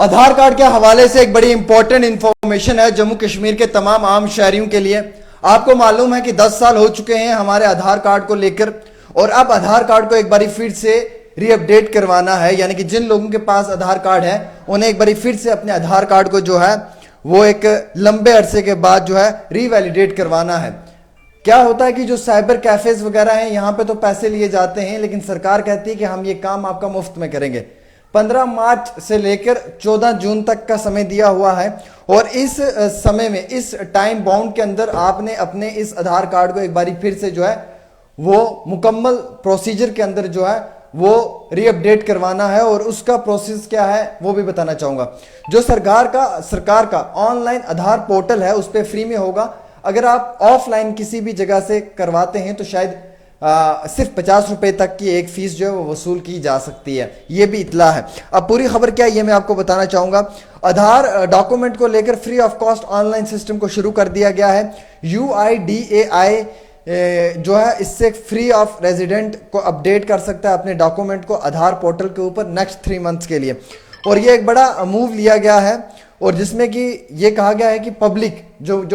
आधार card के हवाले से एक बड़ी इंपॉर्टेंट इंफॉर्मेशन है जम्मू कश्मीर के तमाम आम शहरियों के लिए। आपको मालूम है कि 10 साल हो चुके हैं हमारे आधार कार्ड को लेकर, और अब आधार कार्ड को एक बारी फिर से रीअपडेट करवाना है। यानी कि जिन लोगों के पास आधार कार्ड है उन्हें एक बारी फिर से अपने आधार कार्ड को जो है वो एक लंबे अरसे के बाद जो है रीवैलिडेट करवाना है। क्या होता है कि जो साइबर कैफेज वगैरह हैं यहाँ पे तो पैसे लिए जाते हैं, लेकिन सरकार कहती है कि हम ये काम आपका मुफ्त में करेंगे। 15 मार्च से लेकर 14 जून तक का समय दिया हुआ है, और इस समय में, इस टाइम बाउंड के अंदर आपने अपने इस आधार कार्ड को एक बारी फिर से जो है वो मुकम्मल प्रोसीजर के अंदर जो है वो रीअपडेट करवाना है। और उसका प्रोसेस क्या है वो भी बताना चाहूंगा। जो सरकार का ऑनलाइन आधार पोर्टल है उस पर फ्री में होगा। अगर आप ऑफलाइन किसी भी जगह से करवाते हैं तो शायद सिर्फ 50 रुपए तक की एक फीस जो है वो वसूल की जा सकती है, ये भी इतला है। अब पूरी खबर क्या है ये मैं आपको बताना चाहूंगा। आधार डॉक्यूमेंट को लेकर free of cost online system को शुरू कर दिया गया है। UIDAI जो है इससे फ्री ऑफ रेजिडेंट को अपडेट कर सकता है अपने डॉक्यूमेंट को आधार पोर्टल के ऊपर नेक्स्ट 3 मंथ्स के लिए। और ये एक बड़ा मूव लिया गया है, और जिसमें कि ये कहा गया है कि पब्लिक जो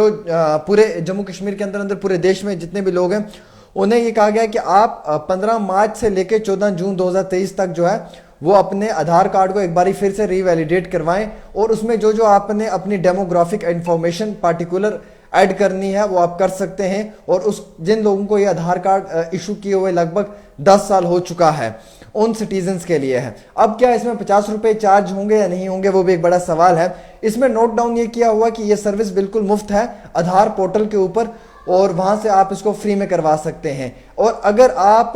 पूरे जम्मू कश्मीर के अंदर पूरे देश में जितने भी लोग हैं उन्हें ये कहा गया है कि आप 15 मार्च से लेकर 14 जून 2023 तक जो है वो अपने आधार कार्ड को एक बारी फिर से रीवैलिडेट करवाएं, और उसमें जो आपने अपनी डेमोग्राफिक इंफॉर्मेशन पार्टिकुलर ऐड करनी है वो आप कर सकते हैं। और उस जिन लोगों को ये आधार कार्ड इशू किए हुए लगभग 10 साल हो चुका है उन सिटीजन्स के लिए है। अब क्या इसमें 50 रुपए चार्ज होंगे या नहीं होंगे वो भी एक बड़ा सवाल है। इसमें नोट डाउन ये किया हुआ कि ये सर्विस बिल्कुल मुफ्त है आधार पोर्टल के ऊपर, और वहां से आप इसको फ्री में करवा सकते हैं। और अगर आप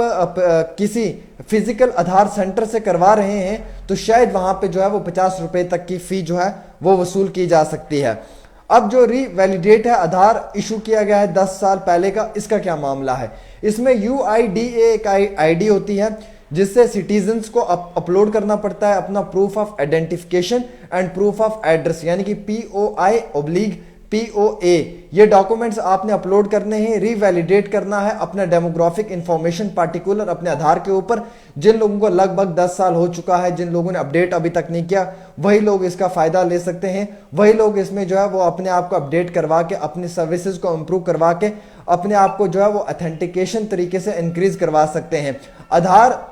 किसी फिजिकल आधार सेंटर से करवा रहे हैं तो शायद वहां पे जो है वो 50 रुपए तक की फी जो है वो वसूल की जा सकती है। अब जो रीवैलिडेट है आधार इशू किया गया है 10 साल पहले का, इसका क्या मामला है। इसमें UIDAI एक आईडी होती है जिससे सिटीजन्स को अपलोड करना पड़ता है अपना proof of identification and proof of address, यानी कि POI/POA। ये डॉक्यूमेंट्स आपने अपलोड करने हैं, रीवैलिडेट करना है अपना डेमोग्राफिक इंफॉर्मेशन पार्टिकुलर अपने आधार के ऊपर। जिन लोगों को लगभग 10 साल हो चुका है, जिन लोगों ने अपडेट अभी तक नहीं किया, वही लोग इसका फायदा ले सकते हैं। वही लोग इसमें जो है वो अपने आप को अपडेट करवा के, अपनी सर्विसेज को इंप्रूव करवा के अपने आप को जो है वो ऑथेंटिकेशन तरीके से इंक्रीज करवा सकते हैं। आधार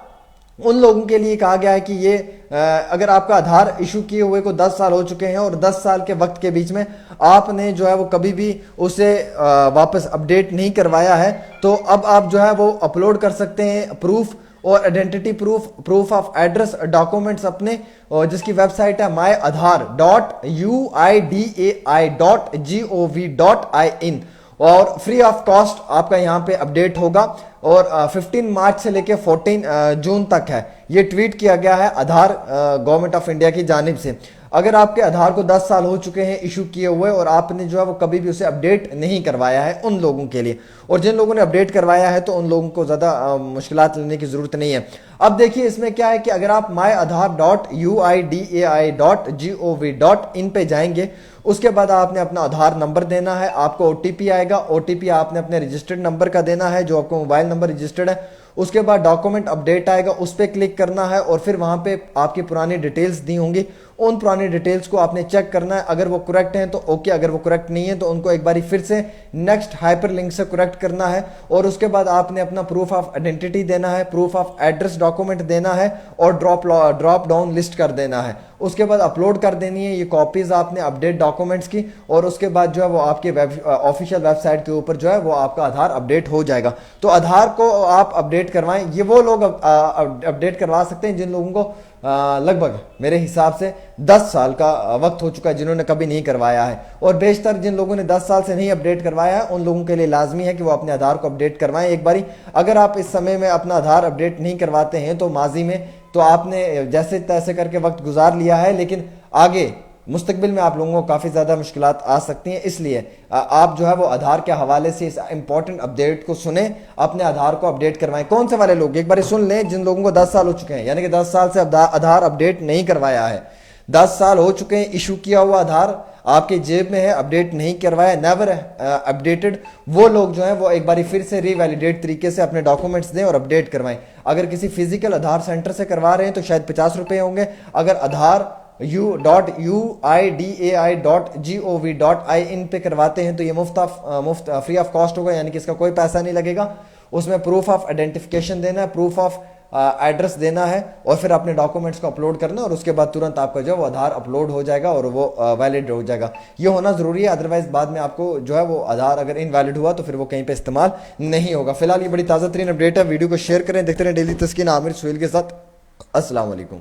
उन लोगों के लिए कहा गया है कि ये अगर आपका आधार इशू किए हुए को 10 साल हो चुके हैं और 10 साल के वक्त के बीच में आपने जो है वो कभी भी उसे वापस अपडेट नहीं करवाया है, तो अब आप जो है वो अपलोड कर सकते हैं प्रूफ और identity proof of address documents अपने, जिसकी वेबसाइट है myAadhar.uidai.gov.in, और फ्री ऑफ कॉस्ट आपका यहाँ पे अपडेट होगा। और 15 मार्च से लेकर 14 जून तक है। ये ट्वीट किया गया है आधार गवर्नमेंट ऑफ इंडिया की जानिब से। अगर आपके आधार को 10 साल हो चुके हैं इशू किए हुए और आपने जो है वो कभी भी उसे अपडेट नहीं करवाया है उन लोगों के लिए, और जिन लोगों ने अपडेट करवाया है तो उन लोगों को ज़्यादा मुश्किलात लेने की ज़रूरत नहीं है। अब देखिए इसमें क्या है कि अगर आप myAadhar.uidai.gov.in पे जाएंगे, उसके बाद आपने अपना आधार नंबर देना है, आपको OTP आएगा। OTP आपने अपने रजिस्टर्ड नंबर का देना है जो आपको मोबाइल नंबर रजिस्टर्ड है। उसके बाद डॉक्यूमेंट अपडेट आएगा, उस पर क्लिक करना है, और फिर वहां पे आपकी पुरानी डिटेल्स दी होंगी, उन पुरानी डिटेल्स को आपने चेक करना है। अगर वो करेक्ट हैं तो ओके, अगर वो करेक्ट नहीं है तो उनको एक बारी फिर से नेक्स्ट हाइपर लिंक से करेक्ट करना है। और उसके बाद आपने अपना प्रूफ ऑफ आइडेंटिटी देना है, प्रूफ ऑफ एड्रेस डॉक्यूमेंट देना है, और ड्रॉप डाउन लिस्ट कर देना है। उसके बाद अपलोड कर देनी है ये कॉपीज आपने अपडेट डॉक्यूमेंट्स की, और उसके बाद जो है वो आपके ऑफिशियल वेबसाइट के ऊपर जो है वो आपका आधार अपडेट हो जाएगा। तो आधार को आप अपडेट करवाएं। ये वो लोग अपडेट करवा सकते हैं जिन लोगों को लगभग मेरे हिसाब से 10 साल का वक्त हो चुका है, जिन्होंने कभी नहीं करवाया है। और बेशतर जिन लोगों ने 10 साल से नहीं अपडेट करवाया है उन लोगों के लिए लाजमी है कि वो अपने आधार को अपडेट करवाएं एक बारी। अगर आप इस समय में अपना आधार अपडेट नहीं करवाते हैं तो माजी में तो आपने जैसे तैसे करके वक्त गुजार लिया है, लेकिन आगे मुस्तकबिल में आप लोगों को काफ़ी ज़्यादा मुश्किलात आ सकती हैं। इसलिए आप जो है वो आधार के हवाले से इस इंपॉर्टेंट अपडेट को सुने, अपने आधार को अपडेट करवाएं। कौन से वाले लोग एक बार सुन लें, जिन लोगों को 10 साल हो चुके हैं, यानी कि 10 साल से आधार अपडेट नहीं करवाया है, 10 साल हो चुके हैं इशू किया हुआ आधार आपके जेब में है, अपडेट नहीं करवाया, नेवर अपडेटेड, वो लोग जो है वो एक बार फिर से रीवैलिडेट तरीके से अपने डॉक्यूमेंट्स दें और अपडेट करवाएं। अगर किसी फिजिकल आधार सेंटर से करवा रहे हैं तो शायद 50 रुपए होंगे। अगर आधार u.uidai.gov.in पे करवाते हैं तो ये मुफ्त फ्री ऑफ कॉस्ट होगा, यानी कि इसका कोई पैसा नहीं लगेगा। उसमें प्रूफ ऑफ आइडेंटिफिकेशन देना है, प्रूफ ऑफ एड्रेस देना है और फिर अपने डॉक्यूमेंट्स को अपलोड करना है और उसके बाद तुरंत आपका जो है वो आधार अपलोड हो जाएगा और वो वैलिड हो जाएगा। ये होना ज़रूरी है, अदरवाइज बाद में आपको जो है वो आधार अगर इनवैलिड हुआ तो फिर वो कहीं पे इस्तेमाल नहीं होगा। फिलहाल ये बड़ी ताज़ा तरीन अपडेट है, वीडियो को शेयर करें, देखते रहें डेली तस्कीन आमिर सुहेल के साथ। अस्सलाम वालेकुम।